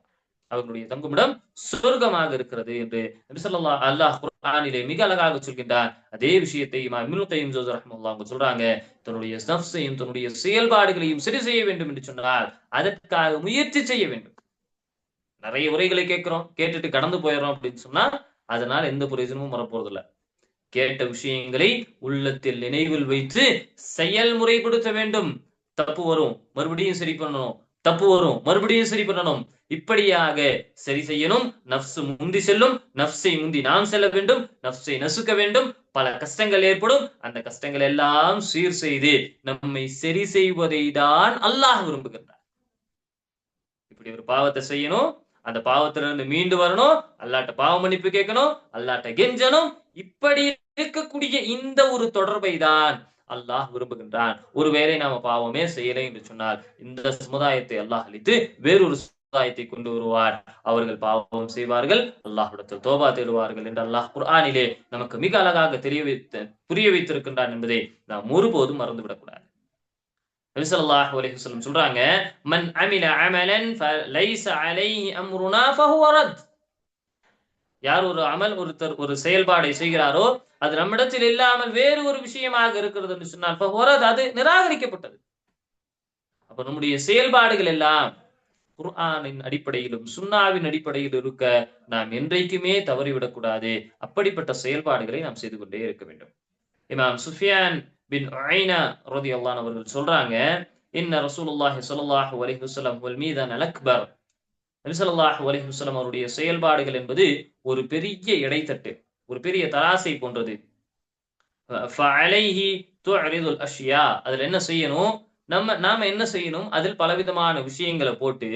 அவர்களுடைய தங்குமிடம் சொர்க்கமாக இருக்கிறது என்று நபி ஸல்லல்லாஹு அல்லாஹ் குர்ஆனிலே மிக அழகாக சொல்கின்றார். அதே விஷயத்தை இமாம் இப்னு கய்யிம் ஜௌஸிய்யி ரஹ்மத்துல்லாஹி அவங்க சொல்றாங்க, தன்னுடைய நஃப்ஸையும் தன்னுடைய செயல்பாடுகளையும் சரி செய்ய வேண்டும் என்று சொன்னால் அதற்காக முயற்சி செய்ய வேண்டும். நிறைய உரைகளை கேட்கிறோம், கேட்டுட்டு கடந்து போயிடுறோம் அப்படின்னு சொன்னா அதனால எந்த பிரயோஜனமும் வரப்போறது இல்ல. கேட்ட விஷயங்களை உள்ளத்தில் நினைவில் வைத்து செயல்முறைப்படுத்த வேண்டும். தப்பு வரும், மறுபடியும் சரி பண்ணணும், தப்பு வரும், மறுபடியும் சரி பண்ணணும். இப்படியாக சரி செய்யணும். நஃப்ஸ் முந்தி செல்லும், நஃப்ஸை முந்தி நாம் செல்ல வேண்டும், நஃப்ஸை நசுக்க வேண்டும். பல கஷ்டங்கள் ஏற்படும். அந்த கஷ்டங்கள் எல்லாம் சீர் செய்து நம்மை சரி செய்வதை தான் அல்லாஹ் விரும்புகின்றார். இப்படி ஒரு பாவத்தை செய்யணும், அந்த பாவத்திலிருந்து மீண்டு வரணும், அல்லாட்ட பாவ மன்னிப்பு கேட்கணும், அல்லாட்ட கெஞ்சணும். இப்படி இருக்கக்கூடிய இந்த ஒரு தொடர்பை தான் அல்லாஹ் விரும்புகின்றான். ஒருவேளை நாம பாவமே செய்யலை என்று சொன்னால் இந்த சமுதாயத்தை அல்லாஹ் அழித்து வேறொரு சமுதாயத்தை கொண்டு வருவார். அவர்கள் பாவம் செய்வார்கள், அல்லாஹ்விடத்தில் தோபா தேடுவார்கள் என்று அல்லாஹ் குர்ஆனிலே நமக்கு மிக அழகாக புரிய வைத்திருக்கின்றான் என்பதை நாம் ஒருபோதும் மறந்துவிடக்கூடாது. நபி ஸல்லல்லாஹு அலைஹி வஸல்லம் சொல்றாங்க, மன் அமில அமலன் ஃபலைஸ அலைஹி அம்ருனா ஃபஹுவ ரத். யார் ஒரு அமல் ஒருத்தர் ஒரு செயல்பாடை செய்கிறாரோ அது நம்மிடத்தில் இல்லாமல் வேறு ஒரு விஷயமாக இருக்கிறது என்று சொன்னால் ஃபஹுவ ரத், அது நிராகரிக்கப்பட்டது. அப்ப நம்முடைய செயல்பாடுகள் எல்லாம் குர்ஆனின் அடிப்படையிலும் சுன்னாவின் அடிப்படையில் இருக்க நாம் என்றைக்குமே தவறிவிடக்கூடாது. அப்படிப்பட்ட செயல்பாடுகளை நாம் செய்து கொண்டே இருக்க வேண்டும். இமாம் சுஃபியான் பின் உஐனா ரலியல்லாஹு அவர்கள் சொல்றாங்க, இன்ன ரசூலுல்லாஹி ஸல்லல்லாஹு அலைஹி வஸல்லம் வல் மீதான் அல் அக்பர். நபி ஸல்லல்லாஹு அலைஹி வஸல்லம் அவருடைய செயல்பாடுகள் என்பது ஒரு பெரிய எடைத்தட்டு, ஒரு பெரிய தராசை போன்றது. ஃபஅலைஹி துஅரிதுல் அஷ்யா. அதுல என்ன செய்யணும், நாம என்ன செய்யணும், அதில் பலவிதமான விஷயங்களை போட்டு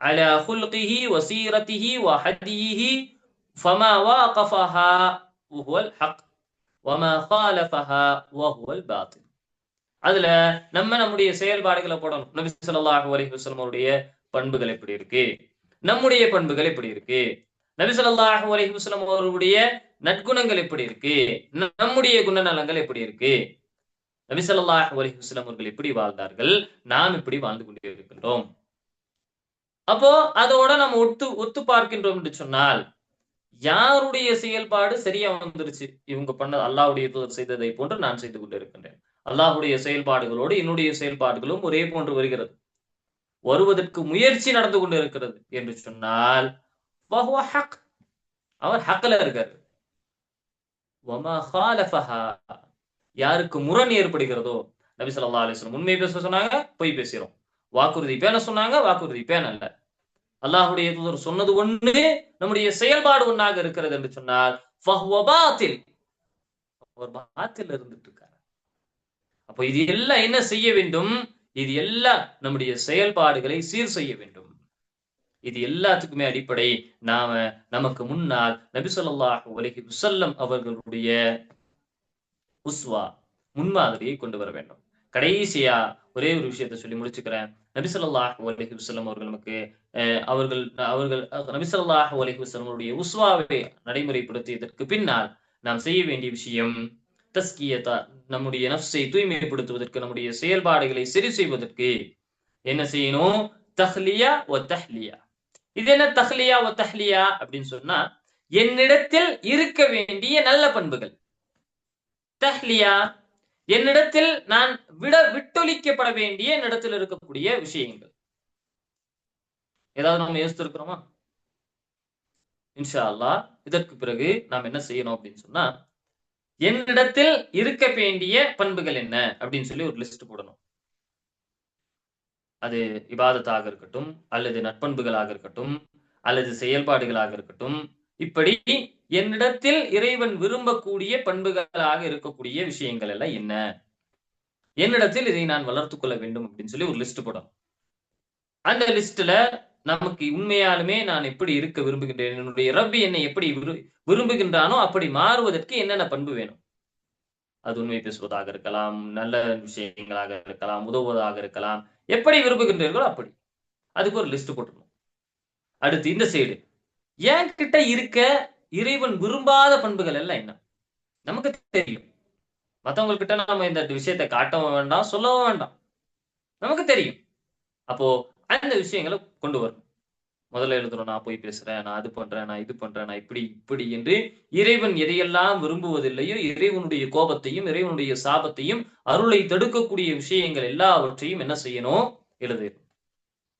அலா ஹுல்கிஹி வசீரத்திஹி வஹதிஹி ஃபமா வாகஃபஹா வஹுவல் ஹக் வமா காலஃபஹா வஹுவல் பாத்தில். அதுல நம்முடைய செயல்பாடுகளை போடணும். நபி ஸல்லல்லாஹு அலைஹி வஸல்லம் அவருடைய பண்புகள் எப்படி இருக்கு, நம்முடைய பண்புகள் எப்படி இருக்கு, நபி ஸல்லல்லாஹு அலைஹி வஸல்லம் அவருடைய நற்குணங்கள் எப்படி இருக்கு, நம்முடைய குணநலங்கள் எப்படி இருக்கு, நபி ஸல்லல்லாஹு அலைஹி வஸல்லம் அவர்கள் எப்படி வாழ்ந்தார்கள், நாம் இப்படி வாழ்ந்து கொண்டே இருக்கின்றோம். அப்போ அதோட நம்ம ஒத்து பார்க்கின்றோம் என்று சொன்னால் யாருடைய செயல்பாடு சரியா வந்துருச்சு, இவங்க பண்ண அல்லாஹ்வுடைய தூதர் செய்ததை போன்று நான் செய்து கொண்டு இருக்கின்றேன், அல்லாஹ்வுடைய செயல்பாடுகளோடு என்னுடைய செயல்பாடுகளும் ஒரே போன்று வருகிறது, வருவதற்கு முயற்சி நடந்து கொண்டு இருக்கிறது என்று சொன்னால் அவர் ஹக்ல இருக்காரு. வமா காலஃபஹா, யாருக்கு முரண் ஏற்படுகிறதோ, நபி ஸல்லல்லாஹு அலைஹி வஸல்லம் உண்மை பேச சொன்னாங்க, பொய் பேசுறோம். வாக்குறுதி பேண சொன்னாங்க, வாக்குறுதி பேணல. அல்லாஹ்வுடைய தூதர் சொன்னது ஒன்று, நம்முடைய செயல்பாடு ஒன்றாக இருக்கிறது என்று சொன்னால் ஃபஹுவ பாத்தில், அவர் பாத்தில் இருந்துட்டு இருக்காரு. அப்ப இது எல்லாம் என்ன செய்ய வேண்டும், இது எல்லாம் நம்முடைய செயல்பாடுகளை சீர் செய்ய வேண்டும். இது எல்லாத்துக்குமே அடிப்படை நமக்கு முன்னால் நபி ஸல்லல்லாஹு அலைஹி வஸல்லம் அவர்களுடைய உஸ்வா முன்மாதிரியை கொண்டு வர வேண்டும். கடைசியா ஒரே ஒரு விஷயத்தை சொல்லி முடிச்சுக்கிறேன். நபி ஸல்லல்லாஹு அலைஹி வஸல்லம் அவர்கள் நமக்கு அவர்கள் அவர்கள் நபி ஸல்லல்லாஹு அலைஹி வஸல்லம் அவருடைய உஸ்வாவை நடைமுறைப்படுத்தியதற்கு பின்னால் நாம் செய்ய வேண்டிய விஷயம் தஸ்கியதா, நம்முடைய நஃப்ஸை தூய்மைப்படுத்துவதற்கு, நம்முடைய செயல்பாடுகளை சரி செய்வதற்கு என்ன செய்யணும், தஹ்லியா வ தஹ்லியா. இது என்ன தஹ்லியா வ தஹ்லியா அப்படின்னு சொன்னா, என்னிடத்தில் இருக்க வேண்டிய நல்ல பண்புகள். தஹ்லியா, என்னிடத்தில் நான் விட்டொழிக்கப்பட வேண்டிய என்னிடத்தில் இருக்கக்கூடிய விஷயங்கள். ஏதாவது நம்ம யோசித்திருக்கிறோமா? இன்ஷா அல்லாஹ் இதற்கு பிறகு நாம் என்ன செய்யணும் அப்படின்னு சொன்னா, என்னிடத்தில் இருக்க வேண்டிய பண்புகள் என்ன அப்படின்னு சொல்லி ஒரு லிஸ்ட் போடணும். அது இபாதத்தாக இருக்கட்டும், அல்லது நற்பண்புகளாக இருக்கட்டும், அல்லது செயல்பாடுகளாக இருக்கட்டும், இப்படி என்னிடத்தில் இறைவன் விரும்பக்கூடிய பண்புகளாக இருக்கக்கூடிய விஷயங்கள் எல்லாம் என்ன, என்னிடத்தில் இதை நான் வளர்த்துக் கொள்ள வேண்டும் அப்படின்னு சொல்லி ஒரு லிஸ்ட் போடணும். அந்த லிஸ்ட்ல நமக்கு உண்மையாலுமே நான் எப்படி இருக்க விரும்புகின்றேன், என்னுடைய ரப்பி என்னை எப்படி விரும்புகின்றானோ அப்படி மாறுவதற்கு என்னென்ன பண்பு வேணும். அது உண்மை பேசுவதாக இருக்கலாம், நல்ல விஷயங்களாக இருக்கலாம், உதவுவதாக இருக்கலாம், எப்படி விரும்புகின்றீர்களோ அப்படி. அதுக்கு ஒரு லிஸ்ட் போட்டுருணும். அடுத்து இந்த சைடு என் கிட்ட இருக்க இறைவன் விரும்பாத பண்புகள் எல்லாம் என்ன, நமக்கு தெரியும். மத்தவங்க கிட்ட நாம இந்த விஷயத்தை காட்டவும் வேண்டாம், சொல்லவும் வேண்டாம், நமக்கு தெரியும். அப்போ அந்த விஷயங்களை கொண்டு வரணும். முதல்ல எழுதுறோம், நான் போய் பேசுறேன், நான் அது பண்றேன், நான் இது பண்றேன், நான் இப்படி என்று இறைவன் எதையெல்லாம் விரும்புவதில்லையோ, இறைவனுடைய கோபத்தையும் இறைவனுடைய சாபத்தையும் அருளை தடுக்கக்கூடிய விஷயங்கள் எல்லாவற்றையும் என்ன செய்யணும், எழுதணும்,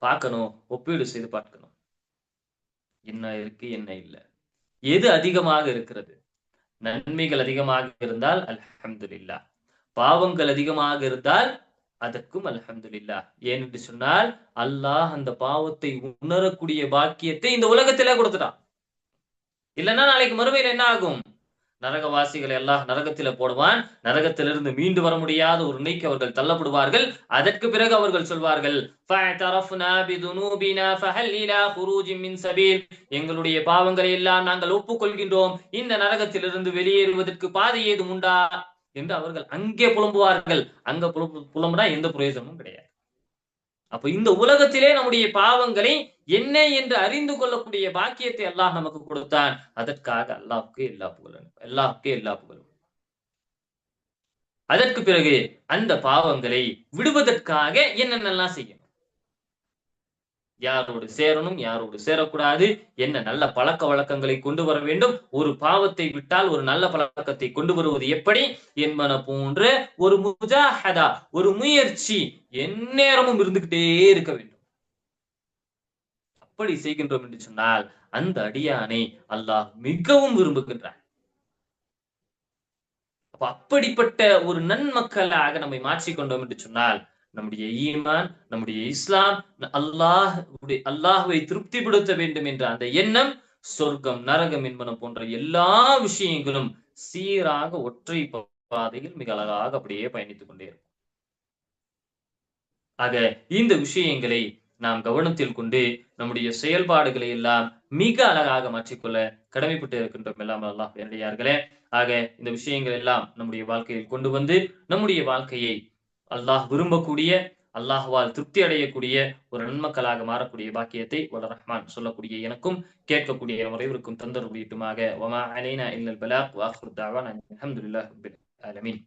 பார்க்கணும், ஒப்பீடு செய்து பார்க்கணும். என்ன இருக்கு, என்ன இல்ல, எது அதிகமாக இருக்கிறது. நன்மைகள் அதிகமாக இருந்தால் அல்ஹம்துலில்லாஹ், பாவங்கள் அதிகமாக இருந்தால் அதற்கும் அல்ஹம்துலில்லாஹ். ஏனென்று சொன்னால் அல்லாஹ் அந்த பாவத்தை உணரக்கூடிய பாக்கியத்தை இந்த உலகத்திலே கொடுத்துட்டான். இல்லைன்னா நாளைக்கு மறுமையில என்ன ஆகும்? நரகவாசிகளை அல்லாஹ் நரகத்தில போடுவான். நரகத்திலிருந்து மீண்டு வர முடியாத ஒரு நிலைக்கு அவர்கள் தள்ளப்படுவார்கள். அதற்கு பிறகு அவர்கள் சொல்வார்கள், ஃபஅதரஃப்னா பிதுனூபினா ஃபஹல் இலா குரூஜின் மின் சபீல். எங்களுடைய பாவங்களை எல்லாம் நாங்கள் ஒப்புக்கொள்கின்றோம். இந்த நரகத்திலிருந்து வெளியேறுவதற்கு பாதை ஏதும் உண்டா என்று அவர்கள் அங்கே புலம்புவார்கள். அங்க புலம்புனா எந்த பிரயோஜனமும் கிடையாது. அப்ப இந்த உலகத்திலே நம்முடைய பாவங்களை என்ன என்று அறிந்து கொள்ளக்கூடிய பாக்கியத்தை அல்லாஹ் நமக்கு கொடுத்தான். அதற்காக அல்லாஹ்வுக்கு எல்லா புகழும். அல்லாஹ்வுக்கே எல்லா புகழும். அதற்கு பிறகு அந்த பாவங்களை விடுவதற்காக என்னென்னலாம் செய்யணும்? யாரோடு சேரணும், யாரோடு சேரக்கூடாது, என்ன நல்ல பழக்க வழக்கங்களை கொண்டு வர வேண்டும், ஒரு பாவத்தை விட்டால் ஒரு நல்ல பழக்கத்தை கொண்டு வருவது எப்படி என்பன போன்ற ஒரு முஜாஹதா, ஒரு முயற்சி எந்நேரமும் இருந்துகிட்டே இருக்க வேண்டும். அப்படி செய்கின்றோம் என்று சொன்னால் அந்த அடியானை அல்லாஹ் மிகவும் விரும்புகின்றான். அப்படிப்பட்ட ஒரு நன்மக்களாக நம்மை மாற்றிக்கொண்டோம் என்று சொன்னால் நம்முடைய ஈமான், நம்முடைய இஸ்லாம், அல்லாஹ்வை திருப்திப்படுத்த வேண்டும் என்ற அந்த எண்ணம், சொர்க்கம் நரகம் என்பன போன்ற எல்லா விஷயங்களும் சீராக ஒற்றை பாதையில் மிக அழகாக அப்படியே பயணித்துக் கொண்டே இருக்கும். ஆக இந்த விஷயங்களை நாம் கவனத்தில் கொண்டு நம்முடைய செயல்பாடுகளை எல்லாம் மிக அழகாக மாற்றிக்கொள்ள கடமைப்பட்டு இருக்கின்றோம் எல்லாம் அல்லாஹ் என்னுடையார்களே. ஆக இந்த விஷயங்கள் எல்லாம் நம்முடைய வாழ்க்கையில் கொண்டு வந்து நம்முடைய வாழ்க்கையை அல்லாஹ் விரும்பக்கூடிய, அல்லாஹ்வால் திருப்தி அடையக்கூடிய ஒரு நன்மக்களாக மாறக்கூடிய பாக்கியத்தை வல்ல ரஹ்மான் சொல்லக்கூடிய எனக்கும் கேட்கக்கூடிய அனைவருக்கும் தந்தருடையட்டுமாக. வமா அலைனா இல்லல் பலாக் வ ஆகிரு தஅவானா அல்ஹம்துலில்லாஹி ரப்பில் ஆலமீன்.